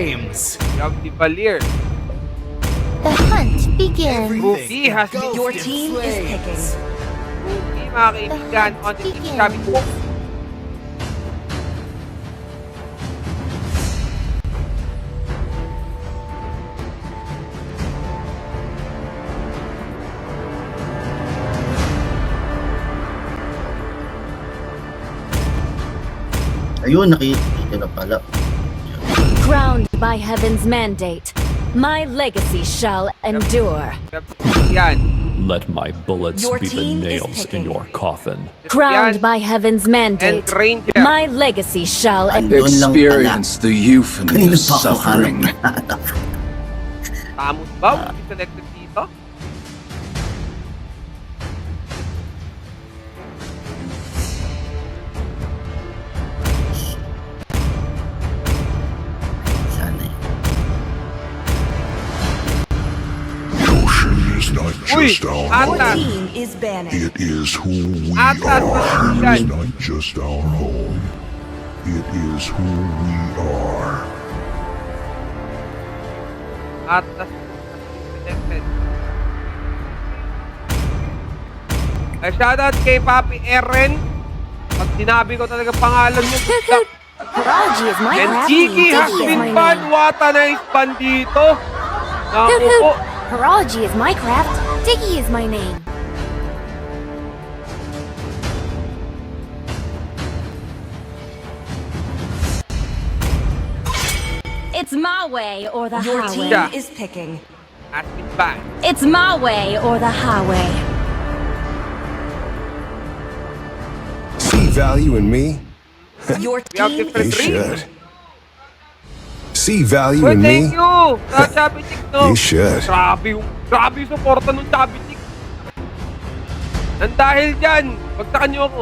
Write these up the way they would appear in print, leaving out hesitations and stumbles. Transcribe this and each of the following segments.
flames. We have the Valier. The hunt begins. Ruby has the Your team is picking. Ruby, mga kaibigan, on the team sabi ko. Ayun, nakikita na pala. Crowned by heaven's mandate, my legacy shall endure. Yan. Let my bullets Your be the team is nails in picking. your coffin. Crowned by heaven's And mandate, Ranger. my legacy shall endure. Doon lang Experience the youth and Kanina the pa ako suffering. hanap. Tamos ba? Will be selected dito? Sana eh. The ocean is not Uy! just our Atas! home. Team is banning. It is who we Atas! are. It Yan. is not just our home. It is who we are. Atas. Selected. Ay, shoutout kay Papi Eren. Pag sinabi ko talaga pangalan niyo, Paraji is my and crafty. Kiki has Diggy is been my ban. name. Wata na ispan dito. Naku po. Paraji is my craft. Diggy is my name. It's my way or the Your team highway. is picking. Has been ban. It's my way or the highway. See value in me? Your We have team different You is dreams. should. See value Uy, in thank me? you! Sa Chubby Chick, no? You should. Grabe yung suporta ng Chubby Chick. Nang dahil dyan, pagsakan niyo ako.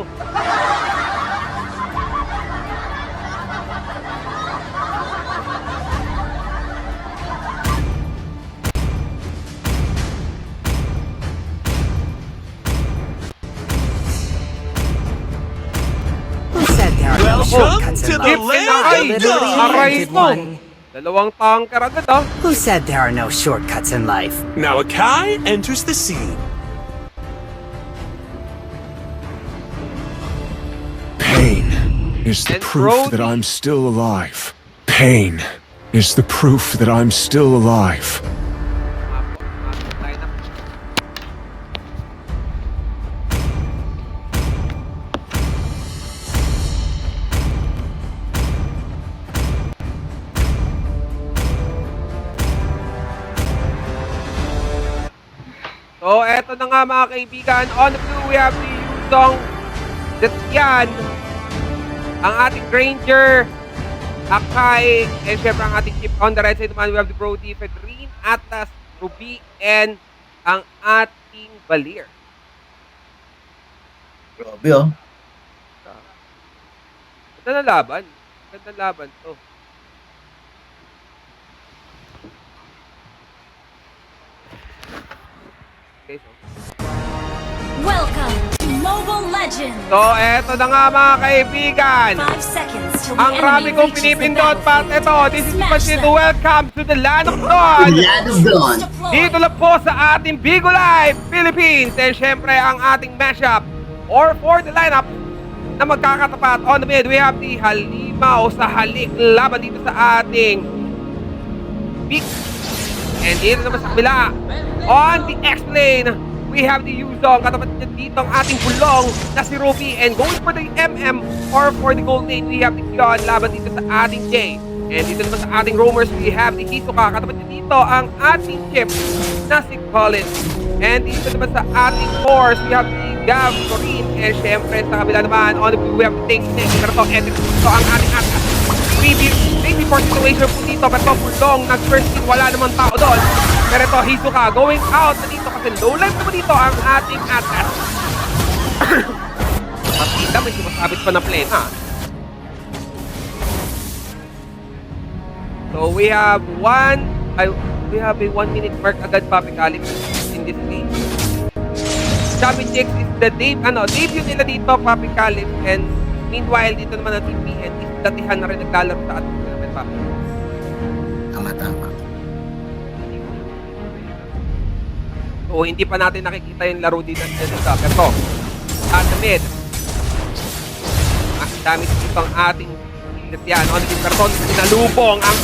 Who said there are no shortcuts in Deep life? in the eye! Literally Aray invented mo! one. Dalawang tanker agad, ah. Who said there are no shortcuts in life? Now Akai enters the scene. Pain is the And proof that Brody. I'm still alive. Pain is the proof that I'm still alive. Lineup. So, eto na nga mga kaibigan. On the blue, we have the Yuzong Zetian. Ang ating Granger, Akai, and syempre ang ating chip on the right side naman, we have the Brody, Fedrine, Atlas, Ruby, and ang ating Valier. Grabe oh. Ganda na laban. Ganda na laban to. Okay, so. Welcome to Mobile Legends. So, eto na nga mga kaibigan. 5 seconds till Ang the rami enemy kong reaches the pinipindot pat battlefield. ito. This is Smash Pachito. them. Welcome to the land of Dawn. Land of Dawn. Dito lang po sa ating Bigo Live, Philippines. And syempre ang ating mashup or for the lineup na magkakatapat. On the mid, we have the Halimaw sa halik laban dito sa ating Big. And dito naman sa kabila, on the X-Lane, we have the Yuzong. Katapat niya dito ang ating bulong na si Ruby. And going for the MM or for the Gold Lane, we have the Kion laban dito sa ating J. And dito naman sa ating roamers, we have the Hisoka. Katapat niya dito ang ating chip na si Colin. And dito naman sa ating force, we have the Gav, Corinne. And syempre sa kabila naman, on the blue, we have the Tank. Pero ito, ito ang ating atas. 3v4 situation po dito. Pero ito, bulong, nag-first team, wala namang tao doon. Pero ito, Hisoka going out na dito kasi low life naman dito ang ating atas. Patita, may sumasabit pa na plane, ha? So we have a 1 minute mark agad, Papi Calix, in this game. Chubby Chicks is the debut nila dito, Papi Calix, and meanwhile dito naman ang TPN is datihan na rin naglalaro sa ating tournament, Papi. So, hindi pa natin nakikita yung laro dito. Pero, at the mid. Ang dami dito ang ating yan. On the person, sinalubong ang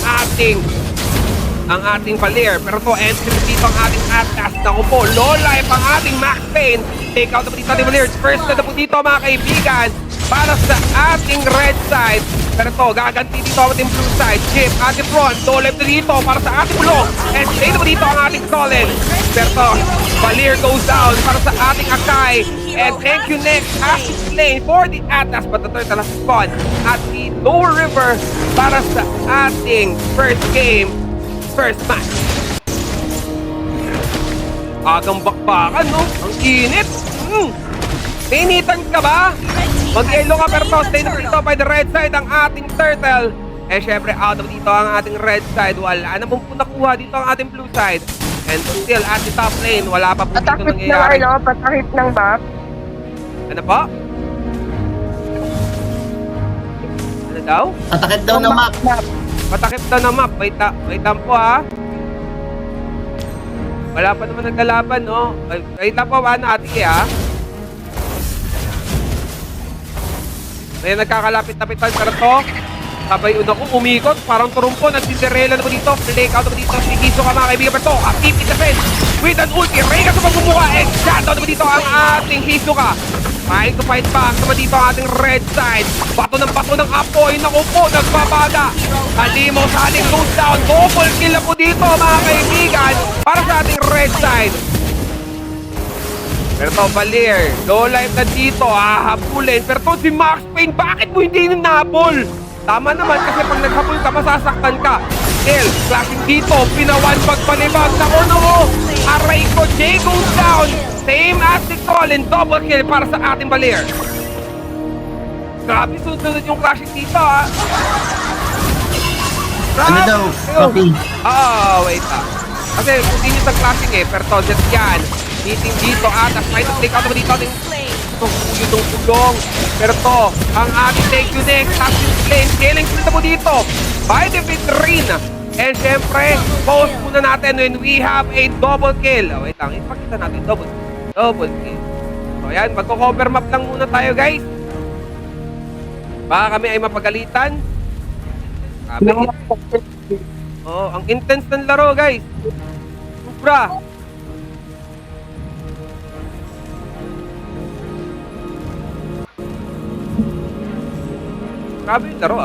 ating Valir. Pero to, entry dito ang ating Atlas. Naku po, low life ang ating Max Payne. Take out na po dito ating Valir. First na po dito mga kaibigan para sa ating red side. Pero to, gaganti dito ang ating blue side. Chip, ating front, low life na dito para sa ating bulong. And stay na po dito ang ating Colin. Pero to, Valir goes down para sa ating Akai. And thank you next Ashes Lane for the Atlas. But the turtle has spawned at the Lower River para sa ating first game. First match. Agang bakbakan, no? Ang init. Pinitan ka ba? Mag-yellow ka pero stay na dito by the red side ang ating turtle. Eh syempre out of dito ang ating red side. Wala naman po nakuha dito ang ating blue side. And still at the top lane, wala pa po dito nangyayari. Patakip ng map. Ano po? Ano daw? Patakip daw ng map. Patakip daw ng map. Wait lang po ha. Wala pa naman naglalaban, no? Wait lang po ba na ate ha? May nagkakalapit-lapitan pero to. Sabay una ko umikot. Parang turumpo. Nagsinderela na po dito. Take out na po dito. Sigiso ka mga kaibigan. Pero to, active in defense. With an ulti. Reyna sa pagmumuha. And shot out na po dito ang ating Hisoka. Trying to fight back naman dito ang ating red side. Bato ng apoy. Naku po, nagbabaga. Halimaw sa ating loose down. Double kill na po dito mga kaibigan. Para sa ating red side. Pero to, Valir. Low life na dito. Hahabulin. Pero to, si Max Payne. Bakit mo hindi ninabol? Tama naman kasi pag naghabol ka, masasaktan ka. Still, flashing dito. Pinawan pagpalibag. Naku, no. Aray ko, Jay goes down. Same as the Colin, double kill para sa ating Valir. Grabe, sunod yung clashing dito, ha. Ano daw? Copy. Wait, kasi continue sa clashing, pero to, just yan. Meeting dito, atas, may take out naman dito ating itong pulong. Pero to, ang ating take you next, ating lane, scaling split na po dito. By the Vitrine. And syempre, post muna natin when we have a double kill. Wait lang, ipakita natin double kill. So yan, magko-cover map lang muna tayo guys. Baka kami ay mapagalitan. Ang intense ng laro guys. Sobra. Grabe yung laro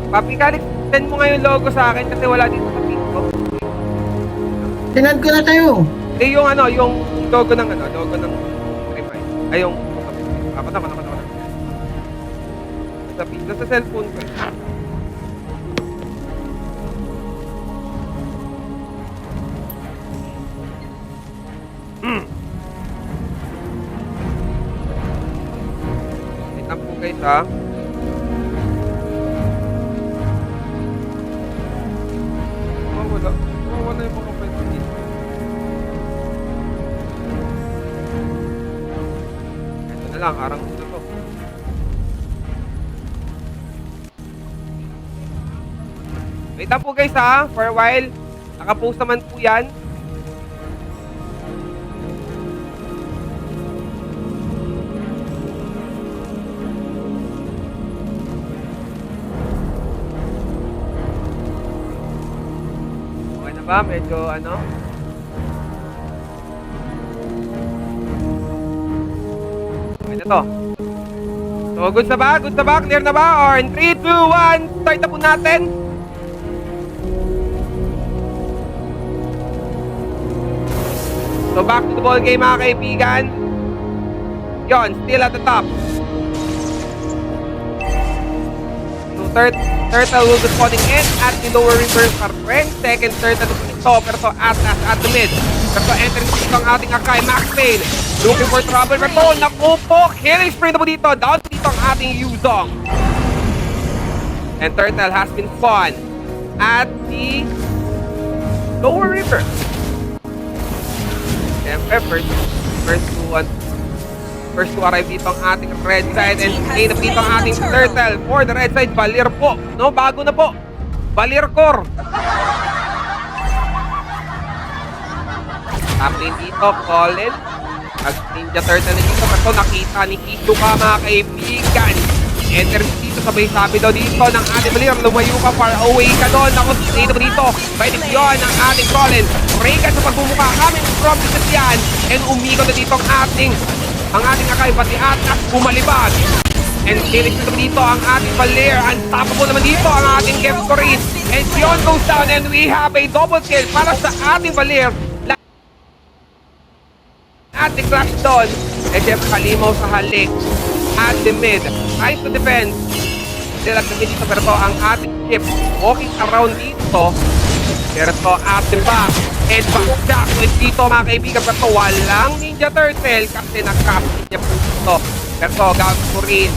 Papi Calix, send mo nga yung logo sa akin kasi wala dito sa feed ko. Tinad ko na tayo. Yung logo ng Spotify. Ay, yung ako na. Sa cellphone ko. Wait lang po guys ha. Wala yung mga pwede dito. Ito na lang, arang ko na to. Wait lang po guys ha, for a while. Nakapost naman po yan. Ba? Medyo ano? Okay na to. So, good na ba? Clear na ba? Or in 3, 2, 1, start na po natin. So, back to the ball game mga kaibigan. Yon, still at the top. Turtle will be spawning in at the lower river Farfren. Second turtle ito, pero to Atlas at the mid. Pero to entering dito ang ating Akai, Max Payne. Looking for trouble, pero to, naku po, killing spree na po dito. Down dito ang ating Yuzong. And Turtle has been spawned at the lower river. Siyempre, first to arrive dito ang ating red side and stay na dito ang ating Turtle for the red side. Valir po. No, bago na po. Valir core. Top lane dito, Colin. Ninja Turtle na dito. Pero nakita ni Hisoka mga kaibigan. Enter dito, sabay sabi daw dito ng ating Valir. Lumayo ka, far away ka doon. Ako, stay na dito. Pwede yun ng ating Colin. Regan sa pagbumuka. Kami from dito yan. And umigo na dito ang ating Akai. Pati Atlas bumalibag. And finish dito ang ating Valir. Unstoppable naman dito ang ating Kevcorin. And Sion goes down and we have a double kill para sa ating Valir. Ating Clash doon. Eh syempre halimaw sa halik. At the mid. Tries to defend. Sila dito pero to ang ating ship walking around dito. Pero to at the back. And back with dito mga kaibigan. Pero to walang Ninja Turtle kasi nag-capture niya po dito. Pero to Kevcorin.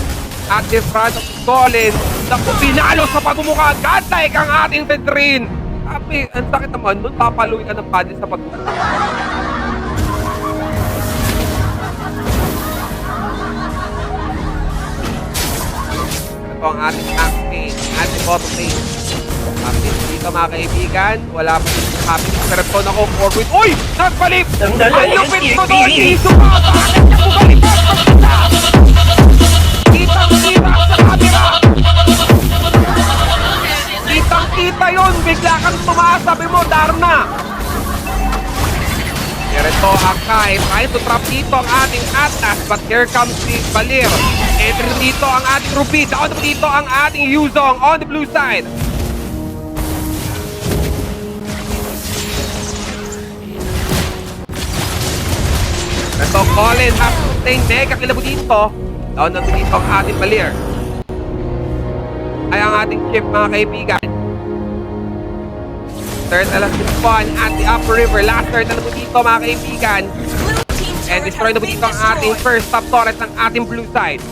At the front of Colin. Naku, pinalo sa pagmumukha. Godlike ang ating Fedrin. Sabi, ang sakit naman. Doon papaluin ka ng paddle sa pagmumukha. Ito ang ating acting. Ating bottom lane. Captain dito mga kaibigan. Wala pa yung captain. Pero ito na ko forward. Uy! Nagpalit! Ang lupit ko doon! Hisoka! Bakit niya bumalik? Kitang-kita sa camera! Kitang-kita yun! Bigla kang tumaas, sabi mo, Darna! Pero ito, Akai, trying to trap dito ang ating Atlas, but here comes the Valir. Enter dito ang ating Ruby, down dito ang ating Yuzong on the blue side. Ito, Colin has to stay mega kilabo dito. Down na dito ang ating Valir. Ay ang ating chip mga kaibigan. Turtle has been spawned at the upper river. Last turtle na po dito mga kaibigan. And destroy na po dito ang ating first top turret ng ating blue side.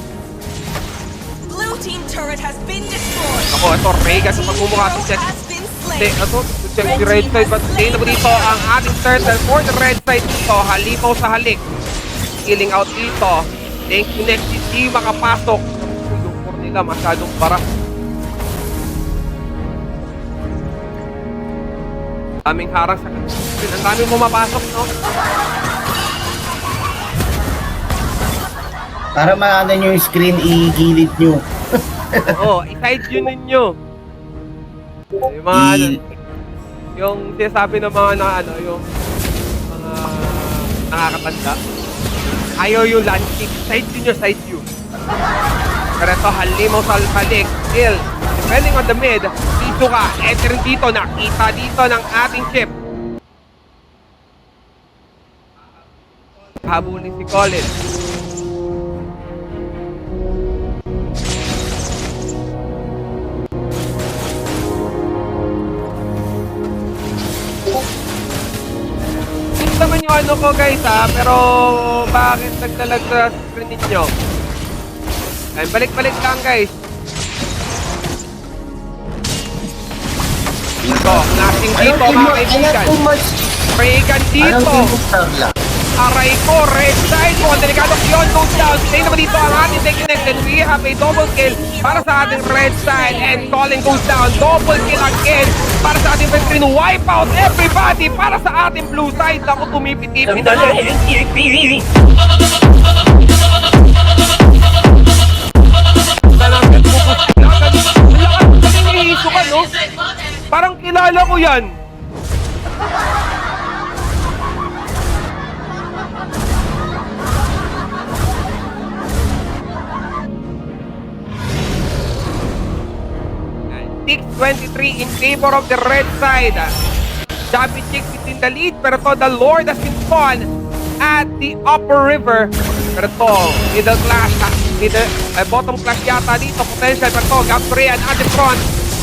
Blue team turret has been destroyed. Ako, ito Rega sa pagmumukha to check. Ito, check si red side. But stay na po dito ang ating turtle for the red side dito. Halimaw sa halik. Killing out dito. Thank you next. Hindi makapasok. Yung for nila masyadong para. Daming harang sa kanila. Ang daming pumapasok, no? Para maano nyo yung screen, igilid nyo. Oo, i-side view ninyo. Yung mga ano, yung sinasabi ng mga yung mga nakakatanda. Ayaw yung landscape. Side view nyo, side view. Pero ito, halimaw sa halik. Still, depending on the mid, dito ka, enter dito, nakita dito ng ating ship. Habulin si Colin. Hindi naman yung ano ko guys pero bakit nagdalag sa screen ninyo? Ay, balik-balik lang guys. Ito, flashing dito mga kaibigan. Regan dito. Aray ko, red side mo. Delikado yun, goes down. Stay naman dito ang ating take connected. We have a double kill para sa ating red side. And Colin goes down. Double kill again para sa ating Fedrin. Wipe out everybody para sa ating blue side. Ako tumipitipit. Parang kilala ko yan. And 6-23 in favor of the red side. Chubby Chicks is in the lead, pero to the Lord has been spawned at the upper river. Pero to, middle clash, bottom clash yata dito, potential, pero to, Gabriel at the front.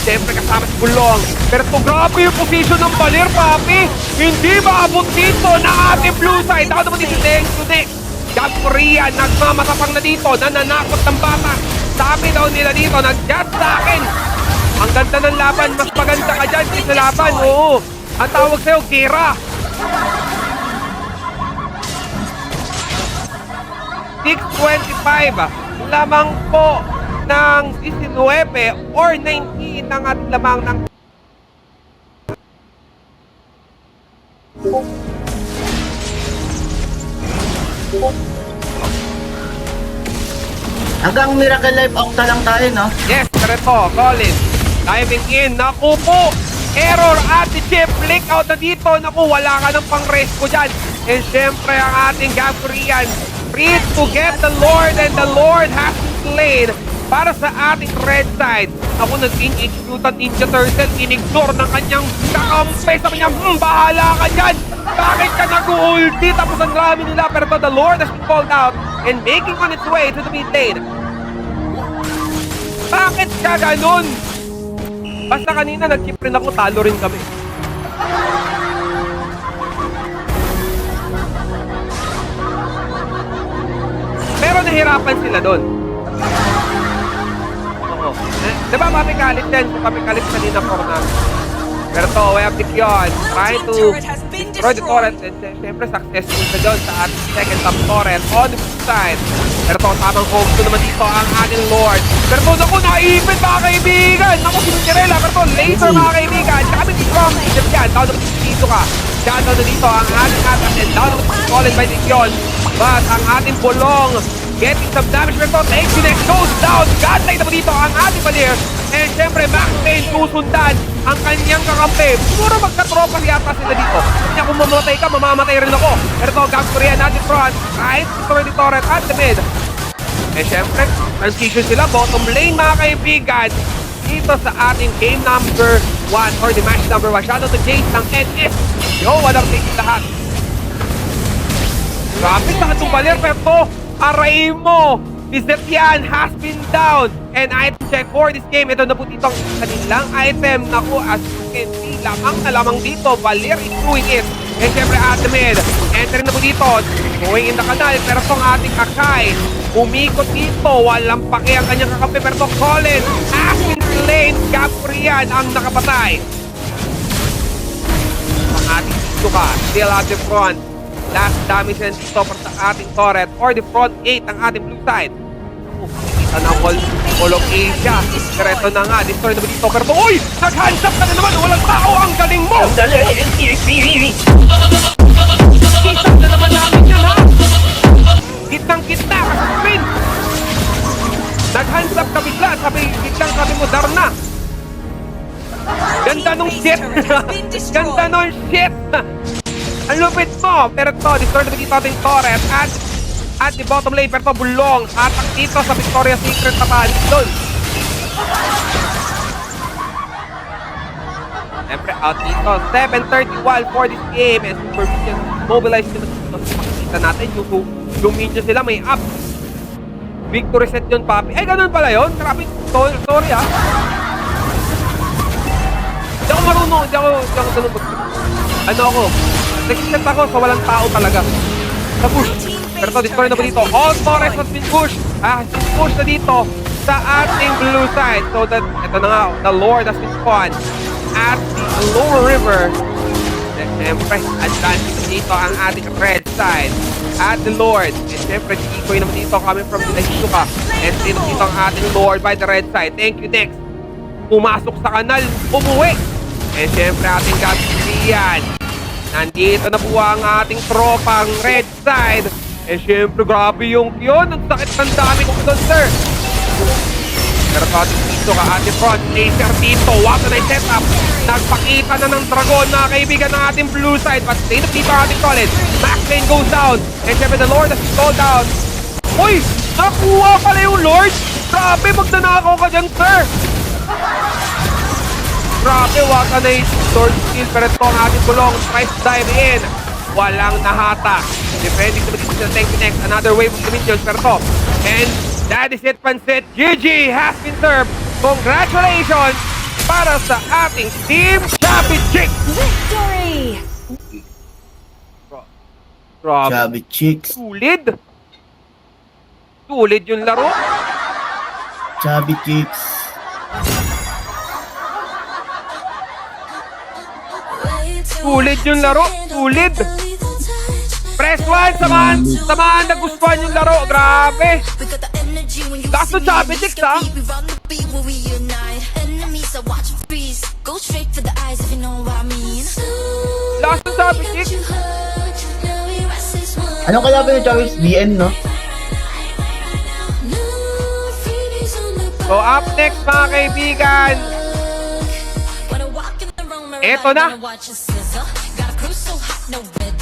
Siyempre kasama si Bulong. Pero ito, grabe yung position ng Valir, papi. Hindi maabot dito na ating blue side. Ako naman dito, next to next. Gab Korea, nagmamatapang na dito. Nananakot ng bata. Sabi daw nila dito, nag-judge sa akin. Ang ganda ng laban. Mas maganda ka dyan sa laban. Oo. Ang tawag sa'yo, Kira. 625 lamang po ng 19 or 19 ng ating lamang ng Hanggang Miracle Life Octa lang tayo, no? yes, Kareto, Colin. Diving in, naku po. Error at the chip, blink out na dito. Naku, wala ka ng pang-rescue dyan. And syempre, ang ating Gabriel, free to get the Lord, and the Lord has been slain para sa ating red side. Ako nag-Teenage Mutant Ninja Turtle, in-ignore ng kanyang kakampi sa kanyang, bahala ka dyan. Bakit ka nag-ulti? Tapos ang rami nila, pero the Lord has been called out and making on its way to the mid lane. Bakit ka ganun? Basta kanina nag-chip rin ako, talo rin kami. Pero nahirapan sila doon. Oo. Diba mapikalit din? Mapikalit kanina for namin. Pero to, we have the Kion trying to destroy the turret. And syempre successful sa doon sa ating second top turret on the side. Pero to, tamang home to naman dito ang ating Lord. Pero to, naku, naipit mga kaibigan. Naku, si Cinderella. Pero to, laser mga kaibigan. Kami si Strong. Yan, down naman dito ka. Down na dito ang ating atas. And down naman si Colin by the Kion. But ang ating Bulong getting some damage. Pero to, takes the next goes down. Godlight naman dito ang ating Valir. And syempre, Max Payne susundan ang kanyang kakampi. Siguro magkatropa yata sila dito. Kanya kung mamamatay ka, mamamatay rin ako. Pero ito, Gabriel natin front. Right? Destroy the turret at the mid. Eh syempre, transition sila. Bottom lane mga kaibigan. Dito sa ating game number 1 or the match number 1. Shoutout to Jace ng NS. Yo, walang take lahat. Grabe sa itong Valir. Pero ito, aray mo. Bizetian has been down. And item check for this game. Ito na po dito ang kanilang item. Naku, as you can see, lamang na lamang dito. Valir is doing it. And syempre at the mid. Entering na po dito. Going in the canal. Pero itong ating Akai. Umikot dito. Walang pake ang kanyang kakampi. Pero itong Colin has been slain. Gabriel ang nakapatay. Ang ating dito ka. Still at the front. Last damage na dito para sa ating turret or the front gate ng ating blue side. Kita na Wall of Asia. Direto na nga. Destroy na ba dito? Pero uy! Nag-hands up ka na naman! Walang tao! Ang galing mo! Kita na naman namin yan, ha? Gitnang-gitna! Kasapin! Nag-hands up ka bigla. Gitnang sabi mo, Darna! Ganda nung shit! Ganda nung shit! Ang lupit mo! Pero to, destroy na dito ating turret at the bottom lane, pero to, Bulong. Atak dito sa Victoria's Secret Patan. Doon. Siyempre, out dito. 7:31 for this game. And Super Minions mobilized nila dito. Makikita natin yung Minions sila may up. Victory set yun, papi. Ay, ganun pala yun. Grabe. Sorry, ha. Hindi ako marunong. Hindi ako ganun. Ano ako? Nag-set ako sa walang tao talaga. Sa push. Pero to, destroy na po dito. All Torres has been pushed. Push na dito sa ating blue side. So that, ito na nga, the Lord has been spawned at the lower river. And siyempre, advancing dito ang ating red side at the Lord. And siyempre, Ikoy naman dito coming from the Hisuka. And dito ang ating Lord by the red side. Thank you, next. Pumasok sa kanal, umuwi. And siyempre, ating Gabriel. Nandito na po ang ating tropang red side. Eh syempre, grabe yung yun. Ang sakit ng dami kong doon, sir. Pero ating dito ka, ating front laser dito. What a nice setup. Nagpakita na ng dragon, mga kaibigan ng ating blue side. But stay na dito ang ating college. Max lane goes down. And syempre, the Lord has gone down. Uy! Nakuha pala yung Lord! Grabe, magnanakaw ka dyan, sir! Grabe, what a nice sword skill. Pero ito ang ating Bulong. Tries to dive in. Walang nahata. Depending to the tank next. Another wave of the minions. Pero ito. And that is it, Pansit. GG has been served. Congratulations para sa ating Team Chubby Chicks. Victory! Grabe. Chubby Chicks. Tulid. Tulid yung laro. Chubby Chicks. Sulit yung laro. Sulit. Press 1. Samahan nagustuhan yung laro. Grabe. Kaso sabi, Tix, ha? Last na sabi, Tix. Anong kalaban ni Travis? BN, no? So, up next, mga kaibigan. Eto na.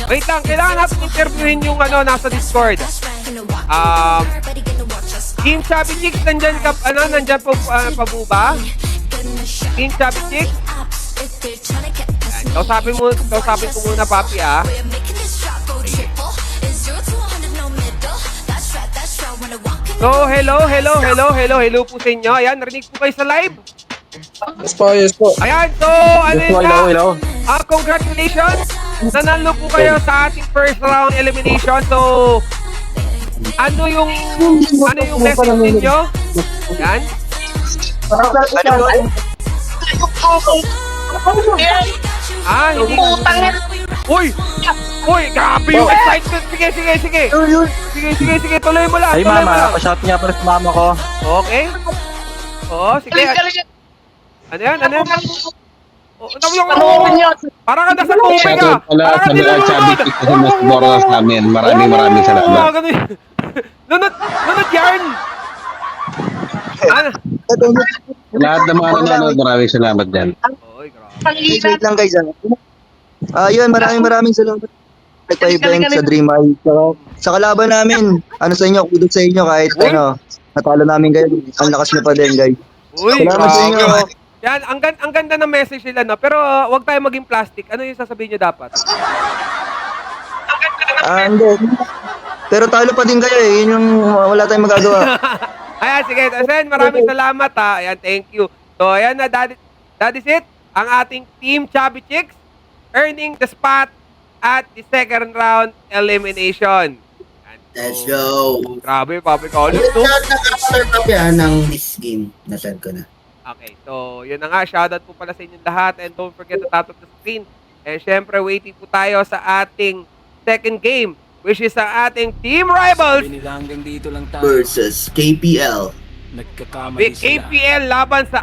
Wait lang, kailangan natin interviewin yung nasa Discord. Team Chubby Chicks, nandyan ka, nandyan po pa ba? Team Chubby Chicks? Yan, kausapin ko muna, papi, ah. So, hello po sa inyo. Ayan, narinig po kayo sa live. Yes po. Ayan, so, Hello. congratulations. Nanalo po kayo sa ating first round elimination. So, ano yung message ninyo? Yan. Hindi. Uy, grabe yung excitement. Sige, tuloy mo lang. Ay mama, pa-shopping nga pala sa mama ko. Okay. Oo, sige. Ano yan? Oh, parang ka nasa tubig, ah. Parang ka nilulunod. sa amin. Maraming salamat. Nunod yarn. Ano? Lahat ng mga nanonood, maraming salamat din. Oy, grabe. Wait lang guys. Yun, maraming salamat. Nagpa-event sa Dream Eye. Sa kalaban namin, sa inyo, kudos sa inyo kahit natalo namin kayo. Ang lakas nyo pa din, guys. Uy, Salamat sa inyo. Yan, ang ganda ng message nila, no? Pero wag tayo maging plastic. Ano yung sasabihin nyo dapat? Hindi. Pero talo pa din kayo eh. Yun yung wala tayong magagawa. Ayan, sige. Sen, maraming salamat, ha. Ayan, thank you. So, ayan na, that is it. Ang ating Team Chubby Chicks earning the spot at the second round elimination. Ayan. Let's go. Grabe, Papi Carlos, no? Shoutout ng this game. Nasad ko na. Okay, so yun na nga, shoutout po pala sa inyong lahat and don't forget to tap the screen. And syempre, waiting po tayo sa ating second game, which is sa ating Team Rivals Hanggang dito lang tayo. Versus KPL. Nagkakamali sila. KPL laban sa